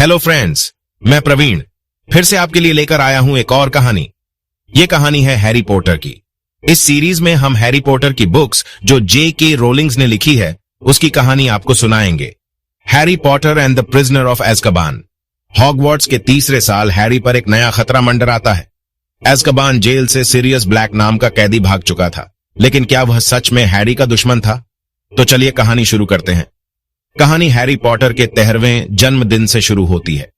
Hello friends, मैं प्रवीण फिर से आपके लिए लेकर आया हूं एक और कहानी। ये कहानी है हैरी पॉटर की। इस सीरीज में हम हैरी पॉटर की बुक्स जो J.K. रोलिंग्स ने लिखी है उसकी कहानी आपको सुनाएंगे। Harry Potter and the prisoner of Azkaban. Hogwarts के तीसरे साल हैरी पर एक नया खतरा मंडराता है। एज़्काबान जेल से सिरियस ब्लैक नाम का कैदी भाग चुका था, लेकिन क्या वह सच में हैरी का दुश्मन था? तो चलिए कहानी शुरू करते हैं। कहानी हैरी पॉटर के 13वें जन्मदिन से शुरू होती है।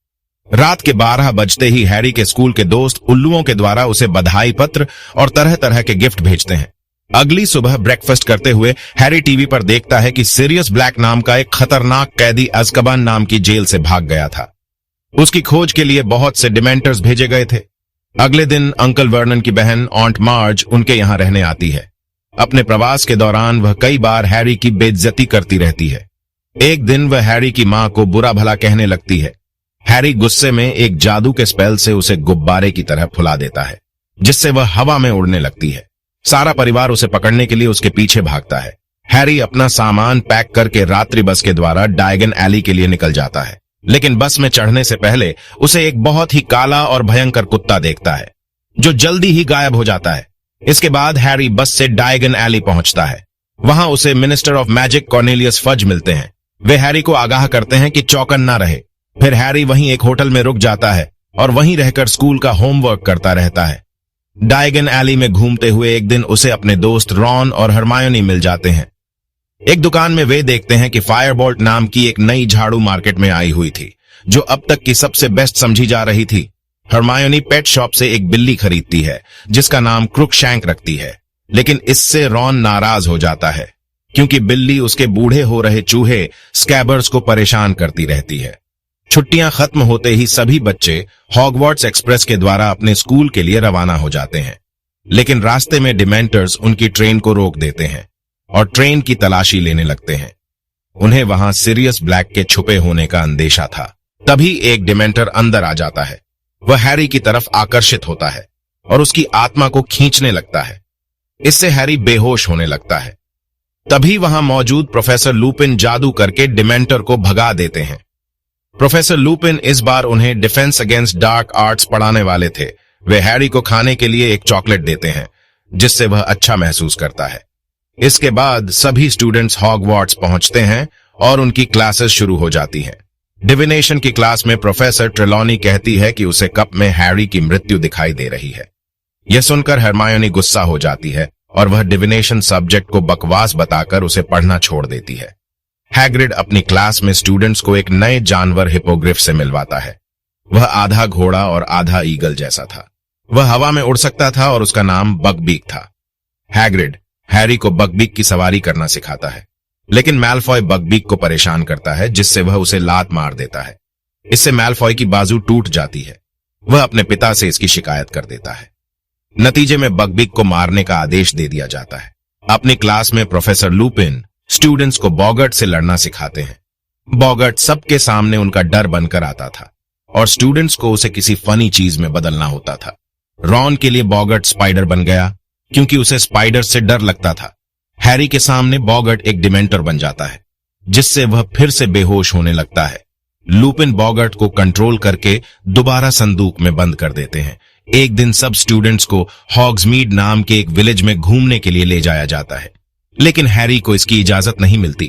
रात के 12 बजते ही हैरी के स्कूल के दोस्त उल्लुओं के द्वारा उसे बधाई पत्र और तरह तरह के गिफ्ट भेजते हैं। अगली सुबह ब्रेकफास्ट करते हुए हैरी टीवी पर देखता है कि सिरियस ब्लैक नाम का एक खतरनाक कैदी एज़्काबान नाम की जेल से भाग गया था। उसकी खोज के लिए बहुत से डिमेंटर्स भेजे गए थे। अगले दिन अंकल वर्नन की बहन ऑन्ट मार्ज उनके यहां रहने आती है। अपने प्रवास के दौरान वह कई बार हैरी की बेइज्जती करती रहती है। एक दिन वह हैरी की मां को बुरा भला कहने लगती है। हैरी गुस्से में एक जादू के स्पेल से उसे गुब्बारे की तरह फुला देता है, जिससे वह हवा में उड़ने लगती है। सारा परिवार उसे पकड़ने के लिए उसके पीछे भागता है। हैरी अपना सामान पैक करके रात्रि बस के द्वारा डायगन एली के लिए निकल जाता है, लेकिन बस में चढ़ने से पहले उसे एक बहुत ही काला और भयंकर कुत्ता देखता है, जो जल्दी ही गायब हो जाता है। इसके बाद हैरी बस से डायगन एली पहुंचता है। वहां उसे minister of magic Cornelius Fudge मिलते हैं। वे हैरी को आगाह करते हैं कि चौकन ना रहे। फिर हैरी वहीं एक होटल में रुक जाता है और वहीं रहकर स्कूल का होमवर्क करता रहता है। डायगन एली में घूमते हुए एक दिन उसे अपने दोस्त रॉन और हरमायोनी मिल जाते हैं। एक दुकान में वे देखते हैं कि फायरबोल्ट नाम की एक नई झाड़ू मार्केट में आई हुई थी, जो अब तक की सबसे बेस्ट समझी जा रही थी। हरमायोनी पेट शॉप से एक बिल्ली खरीदती है जिसका नाम क्रुकशैंक रखती है, लेकिन इससे रॉन नाराज हो जाता है क्योंकि बिल्ली उसके बूढ़े हो रहे चूहे स्कैबर्स को परेशान करती रहती है। छुट्टियां खत्म होते ही सभी बच्चे हॉगवर्ट्स एक्सप्रेस के द्वारा अपने स्कूल के लिए रवाना हो जाते हैं, लेकिन रास्ते में डिमेंटर्स उनकी ट्रेन को रोक देते हैं और ट्रेन की तलाशी लेने लगते हैं। उन्हें वहां सिरियस ब्लैक के छुपे होने का अंदेशा था। तभी एक डिमेंटर अंदर आ जाता है। वह हैरी की तरफ आकर्षित होता है और उसकी आत्मा को खींचने लगता है। इससे हैरी बेहोश होने लगता है। तभी वहां मौजूद प्रोफेसर लुपिन जादू करके डिमेंटर को भगा देते हैं। प्रोफेसर लुपिन इस बार उन्हें डिफेंस अगेंस्ट डार्क आर्ट्स पढ़ाने वाले थे। वे हैरी को खाने के लिए एक चॉकलेट देते हैं, जिससे वह अच्छा महसूस करता है। इसके बाद सभी स्टूडेंट्स हॉगवर्ट्स पहुंचते हैं और उनकी क्लासेस शुरू हो जाती हैं। डिविनेशन की क्लास में प्रोफेसर ट्रेलॉनी कहती है कि उसे कप में हैरी की मृत्यु दिखाई दे रही है। यह सुनकर हरमायोनी गुस्सा हो जाती है और वह डिविनेशन सब्जेक्ट को बकवास बताकर उसे पढ़ना छोड़ देती है। हैग्रिड अपनी क्लास में स्टूडेंट्स को एक नए जानवर हिपोग्रिफ से मिलवाता है। वह आधा घोड़ा और आधा ईगल जैसा था। वह हवा में उड़ सकता था और उसका नाम बकबीक था। हैग्रिड हैरी को बकबीक की सवारी करना सिखाता है, लेकिन मैलफॉय बकबीक को परेशान करता है, जिससे वह उसे लात मार देता है। इससे मैलफॉय की बाजू टूट जाती है। वह अपने पिता से इसकी शिकायत कर देता है। नतीजे में बकबीक को मारने का आदेश दे दिया जाता है। अपनी क्लास में प्रोफेसर लुपिन स्टूडेंट्स को बॉगर्ट से लड़ना सिखाते हैं। बॉगर्ट सबके सामने उनका डर बनकर आता था और स्टूडेंट्स को उसे किसी फनी चीज में बदलना होता था। रॉन के लिए बॉगर्ट स्पाइडर बन गया क्योंकि उसे स्पाइडर से डर लगता था। हैरी के सामने बॉगर्ट एक डिमेंटर बन जाता है, जिससे वह फिर से बेहोश होने लगता है। लुपिन बॉगर्ट को कंट्रोल करके दोबारा संदूक में बंद कर देते हैं। एक दिन सब स्टूडेंट्स को हॉग्समीड नाम के एक विलेज में घूमने के लिए ले जाया जाता है, लेकिन हैरी को इसकी इजाजत नहीं मिलती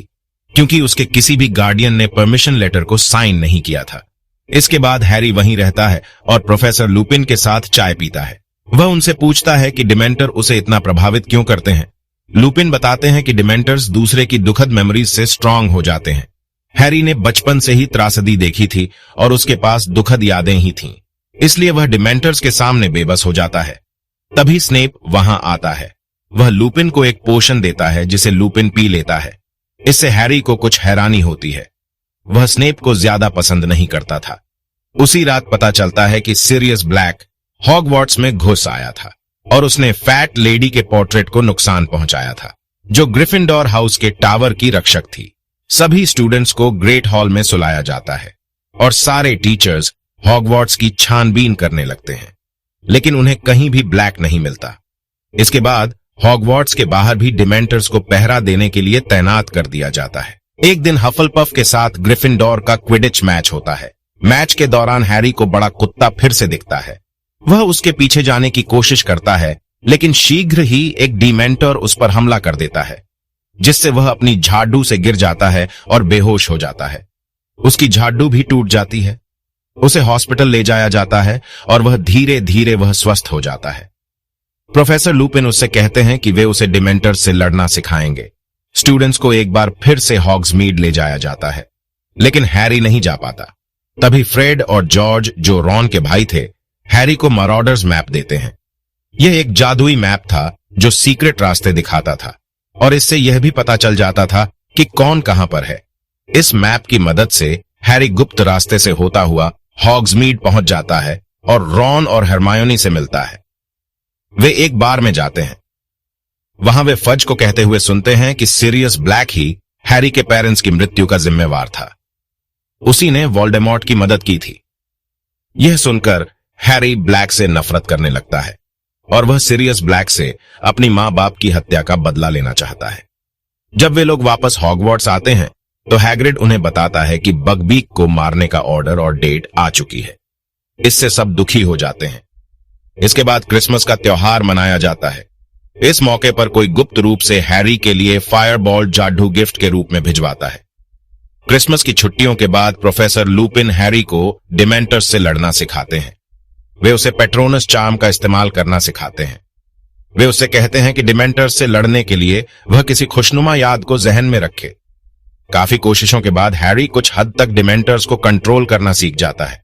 क्योंकि उसके किसी भी गार्डियन ने परमिशन लेटर को साइन नहीं किया था। इसके बाद हैरी वहीं रहता है और प्रोफेसर लुपिन के साथ चाय पीता है। वह उनसे पूछता है कि डिमेंटर उसे इतना प्रभावित क्यों करते हैं। लुपिन बताते हैं कि डिमेंटर्स दूसरे की दुखद मेमोरीज से स्ट्रांग हो जाते हैं। हैरी ने बचपन से ही त्रासदी देखी थी और उसके पास दुखद यादें ही थीं, इसलिए वह डिमेंटर्स के सामने बेबस हो जाता है। तभी स्नेप वहां आता है। वह लुपिन को एक पोशन देता है जिसे लुपिन पी लेता है। इससे हैरी को कुछ हैरानी होती है। वह स्नेप को ज्यादा पसंद नहीं करता था। उसी रात पता चलता है कि सिरियस ब्लैक हॉगवर्ट्स में घुस आया था और उसने फैट लेडी के पोर्ट्रेट को नुकसान पहुंचाया था, जो ग्रिफिंडोर हाउस के टावर की रक्षक थी। सभी स्टूडेंट्स को ग्रेट हॉल में सुलाया जाता है और सारे टीचर्स हॉगवर्ट्स की छानबीन करने लगते हैं, लेकिन उन्हें कहीं भी ब्लैक नहीं मिलता। इसके बाद हॉगवर्ट्स के बाहर भी डिमेंटर्स को पहरा देने के लिए तैनात कर दिया जाता है। एक दिन हफलपफ के साथ ग्रिफिंडोर का क्विडिच मैच होता है। मैच के दौरान हैरी को बड़ा कुत्ता फिर से दिखता है। वह उसके पीछे जाने की कोशिश करता है, लेकिन शीघ्र ही एक डिमेंटर उस पर हमला कर देता है, जिससे वह अपनी झाड़ू से गिर जाता है और बेहोश हो जाता है। उसकी झाड़ू भी टूट जाती है। उसे हॉस्पिटल ले जाया जाता है और वह धीरे धीरे वह स्वस्थ हो जाता है। प्रोफेसर लुपिन उससे कहते हैं कि वे उसे डिमेंटर से लड़ना सिखाएंगे। स्टूडेंट्स को एक बार फिर से हॉग्समीड ले जाया जाता है, लेकिन हैरी नहीं जा पाता। तभी फ्रेड और जॉर्ज, जो रॉन के भाई थे, हैरी को मरॉडर्स मैप देते हैं। यह एक जादुई मैप था जो सीक्रेट रास्ते दिखाता था, और इससे यह भी पता चल जाता था कि कौन कहां पर है। इस मैप की मदद से हैरी गुप्त रास्ते से होता हुआ हॉग्समीड पहुंच जाता है और रॉन और हरमायोनी से मिलता है। वे एक बार में जाते हैं। वहां वे फज को कहते हुए सुनते हैं कि सीरियस ब्लैक ही हैरी के पेरेंट्स की मृत्यु का जिम्मेवार था। उसी ने वोल्डेमॉर्ट की मदद की थी। यह सुनकर हैरी ब्लैक से नफरत करने लगता है और वह सीरियस ब्लैक से अपनी मां बाप की हत्या का बदला लेना चाहता है। जब वे लोग वापस हॉगवर्ट्स आते हैं तो हैग्रिड उन्हें बताता है कि बगबीक को मारने का ऑर्डर और डेट आ चुकी है। इससे सब दुखी हो जाते हैं। इसके बाद क्रिसमस का त्योहार मनाया जाता है। इस मौके पर कोई गुप्त रूप से हैरी के लिए फायरबॉल जादू गिफ्ट के रूप में भिजवाता है। क्रिसमस की छुट्टियों के बाद प्रोफेसर लुपिन हैरी को डिमेंटर्स से लड़ना सिखाते हैं। वे उसे पेट्रोनस चार्म का इस्तेमाल करना सिखाते हैं। वे उससे कहते हैं कि डिमेंटर्स से लड़ने के लिए वह किसी खुशनुमा याद को जहन में रखे। काफी कोशिशों के बाद हैरी कुछ हद तक डिमेंटर्स को कंट्रोल करना सीख जाता है।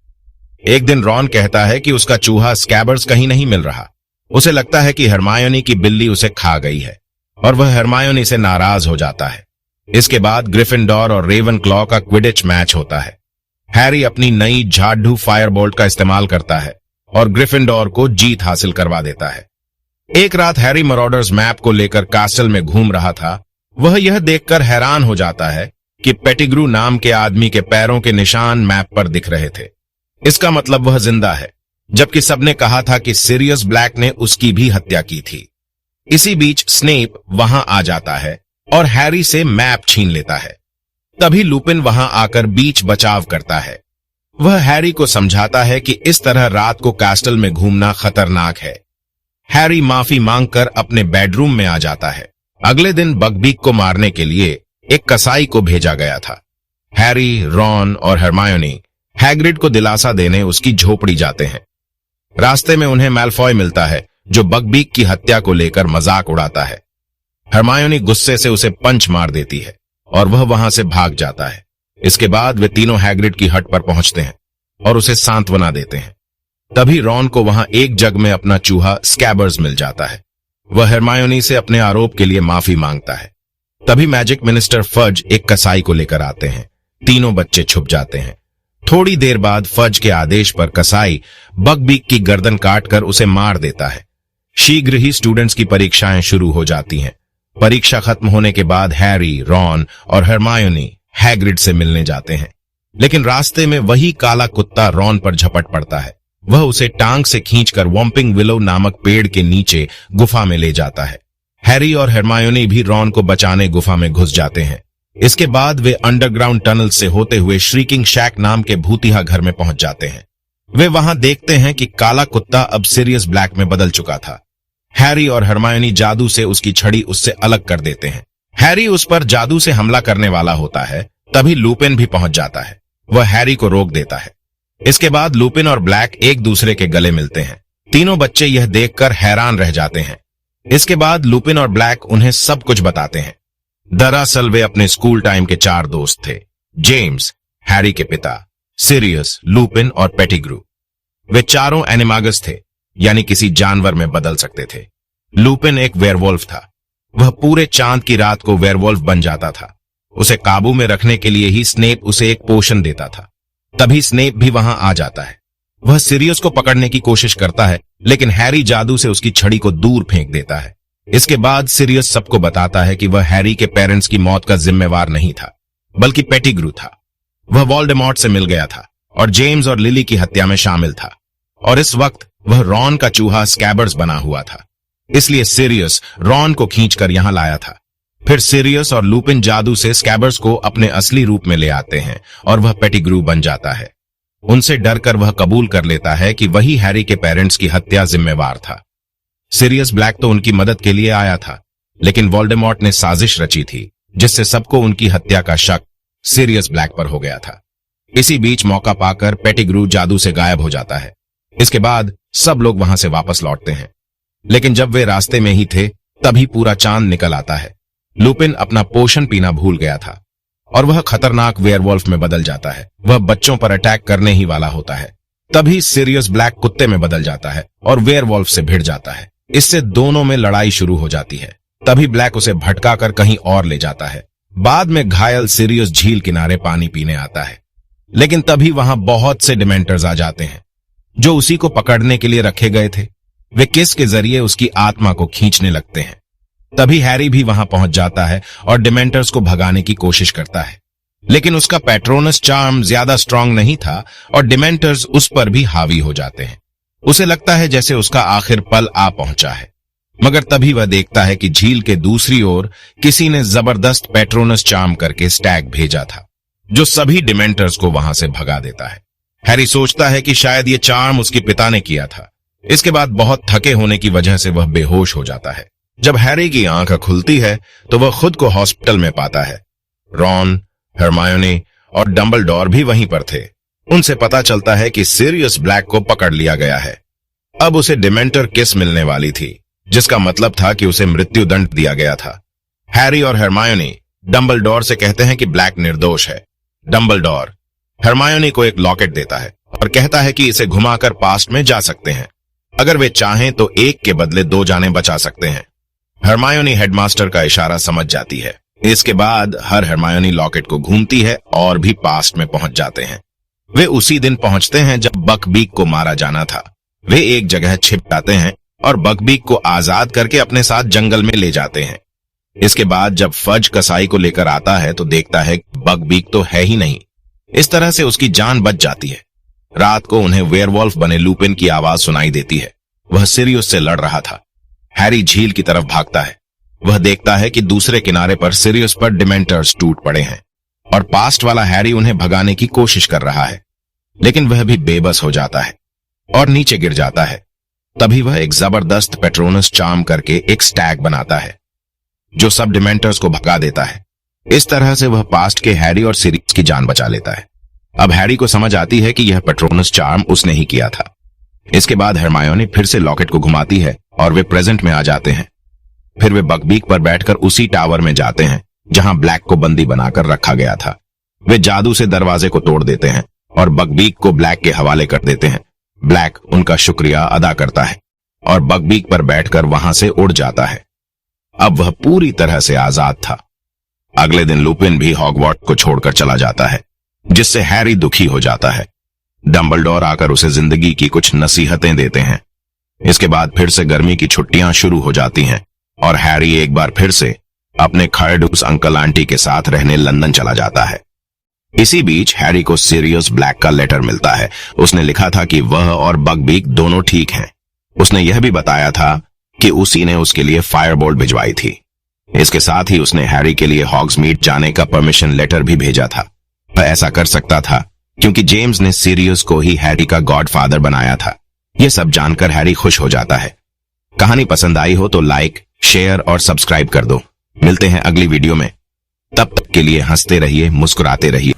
एक दिन रॉन कहता है कि उसका चूहा स्कैबर्स कहीं नहीं मिल रहा। उसे लगता है कि हरमायोनी की बिल्ली उसे खा गई है और वह हरमायोनी से नाराज हो जाता है। इसके बाद ग्रिफिंडोर और रेवनक्लॉ का क्विडिच मैच होता है। हैरी अपनी नई झाड़ू फायरबोल्ट का इस्तेमाल करता है और ग्रिफिंडोर को जीत हासिल करवा देता है। एक रात हैरी मरॉडर्स मैप को लेकर कास्टल में घूम रहा था। वह यह देखकर हैरान हो जाता है कि पेटिग्रू नाम के आदमी के पैरों के निशान मैप पर दिख रहे थे। इसका मतलब वह जिंदा है, जबकि सबने कहा था कि सीरियस ब्लैक ने उसकी भी हत्या की थी। इसी बीच स्नेप वहां आ जाता है और हैरी से मैप छीन लेता है। तभी लुपिन वहां आकर बीच बचाव करता है। वह हैरी को समझाता है कि इस तरह रात को कास्टल में घूमना खतरनाक है। हैरी माफी मांगकर अपने बेडरूम में आ जाता है। अगले दिन बगबीक को मारने के लिए एक कसाई को भेजा गया था। हैरी, रॉन और हरमायोनी हैग्रिड को दिलासा देने उसकी झोपड़ी जाते हैं। रास्ते में उन्हें मैल्फॉय मिलता है, जो बगबीक की हत्या को लेकर मजाक उड़ाता है। हरमायोनी गुस्से से उसे पंच मार देती है और वह वहां से भाग जाता है। इसके बाद वे तीनों हैग्रिड की हट पर पहुंचते हैं और उसे सांत्वना देते हैं। तभी रॉन को वहां एक जग में अपना चूहा स्कैबर्स मिल जाता है। वह हरमायोनी से अपने आरोप के लिए माफी मांगता है। तभी मैजिक मिनिस्टर फज एक कसाई को लेकर आते हैं। तीनों बच्चे छुप जाते हैं। थोड़ी देर बाद फज के आदेश पर कसाई बगबीक की गर्दन काटकर उसे मार देता है। शीघ्र ही स्टूडेंट्स की परीक्षाएं शुरू हो जाती हैं। परीक्षा खत्म होने के बाद हैरी, रॉन और हरमायोनी हैग्रिड से मिलने जाते हैं, लेकिन रास्ते में वही काला कुत्ता रॉन पर झपट पड़ता है। वह उसे टांग से खींचकर वॉम्पिंग विलो नामक पेड़ के नीचे गुफा में ले जाता है। हैरी और हरमायोनी भी रॉन को बचाने गुफा में घुस जाते हैं। इसके बाद वे अंडरग्राउंड टनल से होते हुए श्रीकिंग शैक नाम के भूतिया घर में पहुंच जाते हैं। वे वहां देखते हैं कि काला कुत्ता अब सीरियस ब्लैक में बदल चुका था। हैरी और हरमायोनी जादू से उसकी छड़ी उससे अलग कर देते हैं। हैरी उस पर जादू से हमला करने वाला होता है। तभी लुपिन भी पहुंच जाता है। वह हैरी को रोक देता है। इसके बाद लुपिन और ब्लैक एक दूसरे के गले मिलते हैं। तीनों बच्चे यह देखकर हैरान रह जाते हैं। इसके बाद लुपिन और ब्लैक उन्हें सब कुछ बताते हैं। दरअसल वे अपने स्कूल टाइम के 4 दोस्त थे। जेम्स, हैरी के पिता, सीरियस, लुपिन और पेटिग्रू। वे चारों एनिमागस थे, यानी किसी जानवर में बदल सकते थे। लुपिन एक वेयरवुल्फ था। वह पूरे चांद की रात को वेयरवुल्फ बन जाता था। उसे काबू में रखने के लिए ही स्नेप उसे एक पोशन देता था। तभी स्नेप भी वहां आ जाता है। वह सीरियस को पकड़ने की कोशिश करता है, लेकिन हैरी जादू से उसकी छड़ी को दूर फेंक देता है। इसके बाद सीरियस सबको बताता है कि वह हैरी के पेरेंट्स की मौत का जिम्मेवार नहीं था, बल्कि पेटिग्रू था। वह वोल्डेमॉर्ट से मिल गया था और जेम्स और लिली की हत्या में शामिल था, और इस वक्त वह रॉन का चूहा स्कैबर्स बना हुआ था। इसलिए सीरियस रॉन को खींचकर यहां लाया था। फिर सीरियस और लुपिन जादू से स्कैबर्स को अपने असली रूप में ले आते हैं और वह पेटिग्रू बन जाता है। उनसे डरकर वह कबूल कर लेता है कि वही हैरी के पेरेंट्स की हत्या जिम्मेवार था। सीरियस ब्लैक तो उनकी मदद के लिए आया था, लेकिन वोल्डेमॉर्ट ने साजिश रची थी जिससे सबको उनकी हत्या का शक सीरियस ब्लैक पर हो गया था। इसी बीच मौका पाकर पेटिग्रू जादू से गायब हो जाता है। इसके बाद सब लोग वहां से वापस लौटते हैं, लेकिन जब वे रास्ते में ही थे तभी पूरा चांद निकल आता है। लुपिन अपना पोषण पीना भूल गया था और वह खतरनाक वेयरवॉल्फ में बदल जाता है। वह बच्चों पर अटैक करने ही वाला होता है। तभी सीरियस ब्लैक कुत्ते में बदल जाता है और वेयरवॉल्फ से भिड़ जाता है। इससे दोनों में लड़ाई शुरू हो जाती है। तभी ब्लैक उसे भटकाकर कहीं और ले जाता है। बाद में घायल सीरियस झील किनारे पानी पीने आता है, लेकिन तभी वहां बहुत से डिमेंटर्स आ जाते हैं जो उसी को पकड़ने के लिए रखे गए थे। वे किस के जरिए उसकी आत्मा को खींचने लगते हैं। तभी हैरी भी वहां पहुंच जाता है और डिमेंटर्स को भगाने की कोशिश करता है, लेकिन उसका पैट्रोनस चार्म ज्यादा स्ट्रांग नहीं था और डिमेंटर्स उस पर भी हावी हो जाते हैं। उसे लगता है जैसे उसका आखिर पल आ पहुंचा है, मगर तभी वह देखता है कि झील के दूसरी ओर किसी ने जबरदस्त पैट्रोनस चार्म करके स्टैग भेजा था, जो सभी डिमेंटर्स को वहां से भगा देता है। हैरी सोचता है कि शायद ये चार्म उसके पिता ने किया था। इसके बाद बहुत थके होने की वजह से वह बेहोश हो जाता है। जब हैरी की आंख खुलती है तो वह खुद को हॉस्पिटल में पाता है। रॉन, हरमायोनी और डंबलडोर भी वहीं पर थे। उनसे पता चलता है कि सीरियस ब्लैक को पकड़ लिया गया है। अब उसे डिमेंटर किस मिलने वाली थी, जिसका मतलब था कि उसे मृत्युदंड दिया गया था। हैरी और हरमायोनी डंबलडोर से कहते हैं कि ब्लैक निर्दोष है। डंबलडोर हरमायोनी को एक लॉकेट देता है और कहता है कि इसे घुमाकर पास्ट में जा सकते हैं। अगर वे चाहें तो एक के बदले दो जानें बचा सकते हैं। हरमायोनी हेडमास्टर का इशारा समझ जाती है। इसके बाद हर हरमायोनी लॉकेट को घूमती है और भी पास्ट में पहुंच जाते हैं। वे उसी दिन पहुंचते हैं जब बकबीक को मारा जाना था। वे एक जगह छिप जाते हैं और बकबीक को आजाद करके अपने साथ जंगल में ले जाते हैं। इसके बाद जब फज कसाई को लेकर आता है तो देखता है बकबीक तो है ही नहीं। इस तरह से उसकी जान बच जाती है। रात को उन्हें वेयरवॉल्फ बने लुपिन की आवाज सुनाई देती है। वह सिरियस से लड़ रहा था। हैरी झील की तरफ भागता है। वह देखता है कि दूसरे किनारे पर सिरियस पर डिमेंटर्स टूट पड़े हैं और पास्ट वाला हैरी उन्हें भगाने की कोशिश कर रहा है, लेकिन वह भी बेबस हो जाता है और नीचे गिर जाता है। तभी वह एक जबरदस्त पेट्रोनस चार्म करके एक स्टैग बनाता है, जो सब डिमेंटर्स को भगा देता है। इस तरह से वह पास्ट के हैरी और सिरियस की जान बचा लेता है। अब हैरी को समझ आती है कि यह पेट्रोनस चार्म उसने ही किया था। इसके बाद हरमायोनी फिर से लॉकेट को घुमाती है और वे प्रेजेंट में आ जाते हैं। फिर वे बकबीक पर बैठकर उसी टावर में जाते हैं जहां ब्लैक को बंदी बनाकर रखा गया था। वे जादू से दरवाजे को तोड़ देते हैं और बकबीक को ब्लैक के हवाले कर देते हैं। ब्लैक उनका शुक्रिया अदा करता है और बकबीक पर बैठकर वहां से उड़ जाता है। अब वह पूरी तरह से आजाद था। अगले दिन लुपिन भी हॉगवार्ट्स को छोड़कर चला जाता है, जिससे हैरी दुखी हो जाता है। डंबलडोर आकर उसे जिंदगी की कुछ नसीहतें देते हैं। इसके बाद फिर से गर्मी की छुट्टियां शुरू हो जाती हैं और हैरी एक बार फिर से अपने खरडूस अंकल आंटी के साथ रहने लंदन चला जाता है। इसी बीच हैरी को सीरियस ब्लैक का लेटर मिलता है। उसने लिखा था कि वह और बकबीक दोनों ठीक हैं। उसने यह भी बताया था कि उसी ने उसके लिए फायरबोल्ट भिजवाई थी। इसके साथ ही उसने हैरी के लिए हॉग्समीड जाने का परमिशन लेटर भी भेजा था। वह ऐसा कर सकता था क्योंकि जेम्स ने सीरियस को ही हैरी का गॉडफादर बनाया था। यह सब जानकर हैरी खुश हो जाता है। कहानी पसंद आई हो तो लाइक, शेयर और सब्सक्राइब कर दो। मिलते हैं अगली वीडियो में। तब तक के लिए हंसते रहिए, मुस्कुराते रहिए।